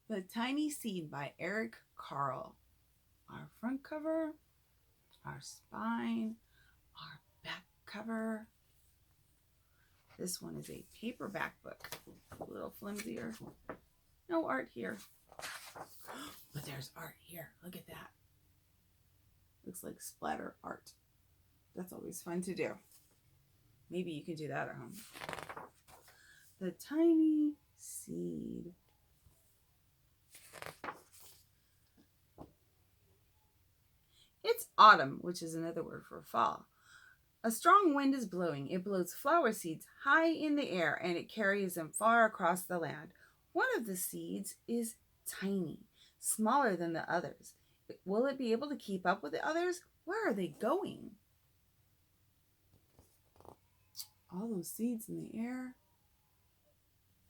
The Tiny Seed by Eric Carle. Our front cover, our spine, our back cover. This one is a paperback book, a little flimsier. No art here, but there's art here. Look at that. Looks like splatter art. That's always fun to do. Maybe you can do that at home. The Tiny Seed. It's autumn, which is another word for fall. A strong wind is blowing. It blows flower seeds high in the air and it carries them far across the land. One of the seeds is tiny, smaller than the others. Will it be able to keep up with the others? Where are they going? All those seeds in the air.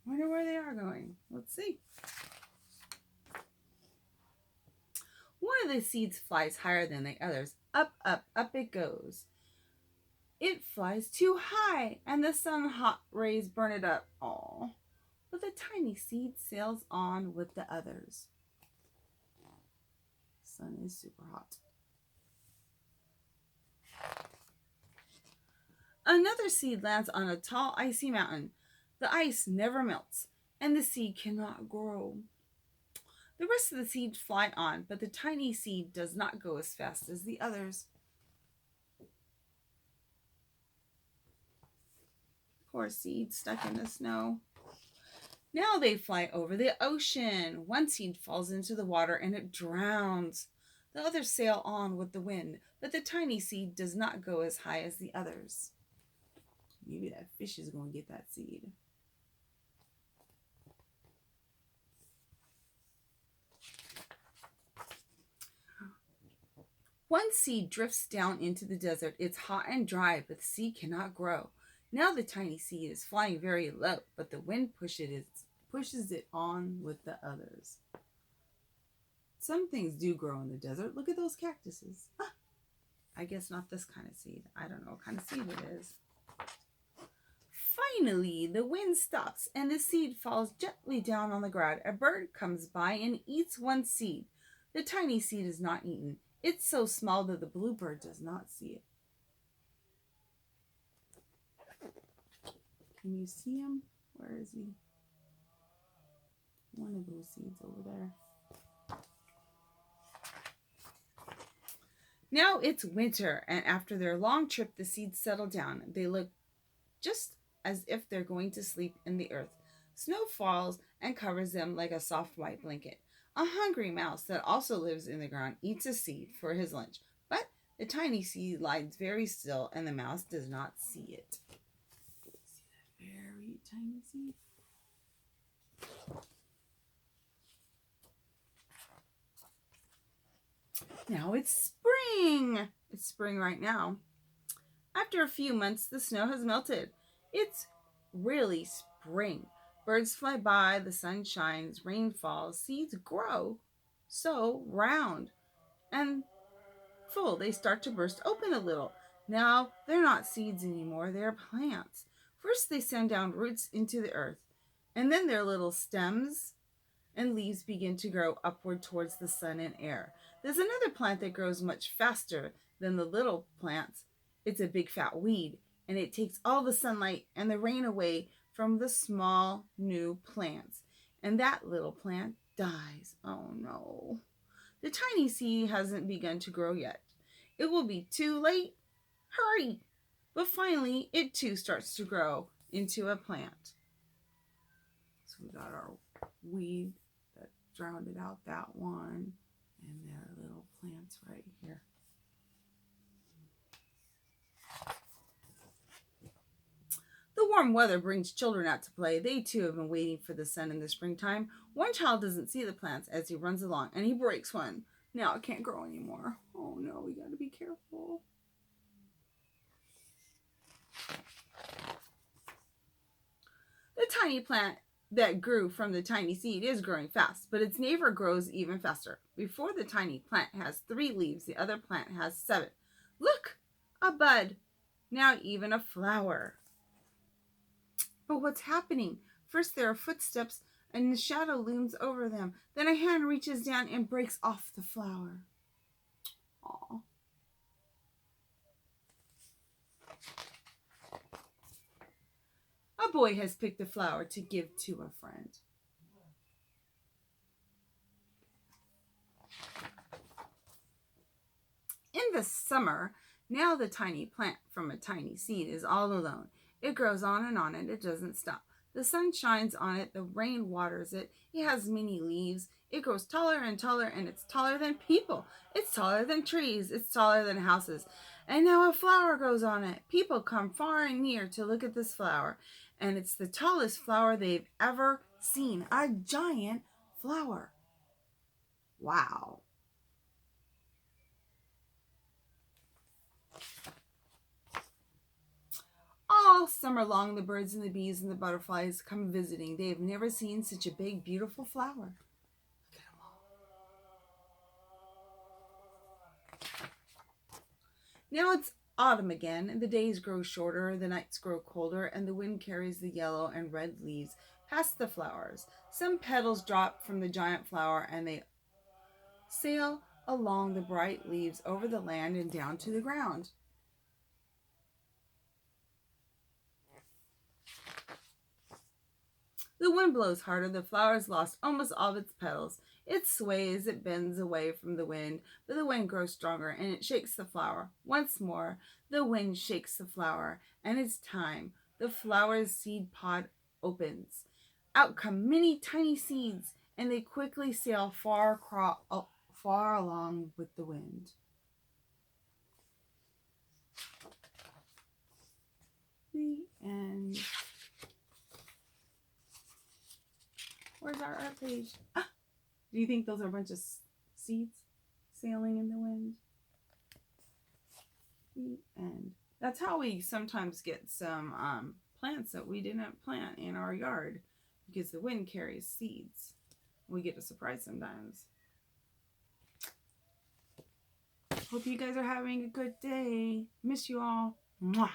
Wonder where they are going. Let's see. One of the seeds flies higher than the others. Up, up, up it goes. It flies too high, and the sun hot rays burn it up. Oh, but the tiny seed sails on with the others. The sun is super hot. Another seed lands on a tall, icy mountain. The ice never melts, and the seed cannot grow. The rest of the seeds fly on, but the tiny seed does not go as fast as the others. Poor seed stuck in the snow. Now they fly over the ocean. One seed falls into the water and it drowns. The others sail on with the wind, but the tiny seed does not go as high as the others. Maybe that fish is going to get that seed. One seed drifts down into the desert. It's hot and dry, but the seed cannot grow. Now the tiny seed is flying very low, but the wind pushes it on with the others. Some things do grow in the desert. Look at those cactuses. Ah, I guess not this kind of seed. I don't know what kind of seed it is. Finally, the wind stops and the seed falls gently down on the ground. A bird comes by and eats one seed. The tiny seed is not eaten. It's so small that the bluebird does not see it. Can you see him? Where is he? One of those seeds over there. Now it's winter, and after their long trip, the seeds settle down. They look just as if they're going to sleep in the earth. Snow falls and covers them like a soft white blanket. A hungry mouse that also lives in the ground eats a seed for his lunch, but the tiny seed lies very still and the mouse does not see it. See that very tiny seed? Now it's spring. It's spring right now. After a few months, the snow has melted. It's really spring. Birds fly by, the sun shines, rain falls, seeds grow so round and full they start to burst open a little. Now they're not seeds anymore, they're plants. First they send down roots into the earth, and then their little stems and leaves begin to grow upward towards the sun and air. There's another plant that grows much faster than the little plants. It's a big fat weed, and it takes all the sunlight and the rain away from the small new plants. And that little plant dies. Oh no. The tiny seed hasn't begun to grow yet. It will be too late. Hurry! But finally, it too starts to grow into a plant. So we got our weed that drowned out that one, and there are little plants right here. The warm weather brings children out to play. They too have been waiting for the sun in the springtime. One child doesn't see the plants as he runs along, and he breaks one. Now it can't grow anymore. Oh no, we gotta be careful. The tiny plant that grew from the tiny seed is growing fast, but its neighbor grows even faster. Before the tiny plant has 3 leaves, the other plant has 7. Look, a bud. Now even a flower. But what's happening? First there are footsteps, and the shadow looms over them. Then a hand reaches down and breaks off the flower. Aww. A boy has picked a flower to give to a friend. In the summer, now the tiny plant from a tiny seed is all alone. It grows on and it doesn't stop. The sun shines on it, the rain waters it, it has many leaves. It grows taller and taller, and it's taller than people. It's taller than trees. It's taller than houses. And now a flower grows on it. People come far and near to look at this flower. And it's the tallest flower they've ever seen. A giant flower. Wow. All summer long, the birds and the bees and the butterflies come visiting. They have never seen such a big, beautiful flower. Look at them all. Now it's autumn again, and the days grow shorter, the nights grow colder, and the wind carries the yellow and red leaves past the flowers. Some petals drop from the giant flower, and they sail along the bright leaves over the land and down to the ground. The wind blows harder. The flower's lost almost all of its petals. It sways, it bends away from the wind, but the wind grows stronger and it shakes the flower. Once more, the wind shakes the flower, and it's time. The flower's seed pod opens. Out come many tiny seeds, and they quickly sail far along with the wind. The end. Where's our art page? Ah, do you think those are a bunch of seeds sailing in the wind? The end. That's how we sometimes get some plants that we didn't plant in our yard, because the wind carries seeds. We get a surprise sometimes. Hope you guys are having a good day. Miss you all. Mwah.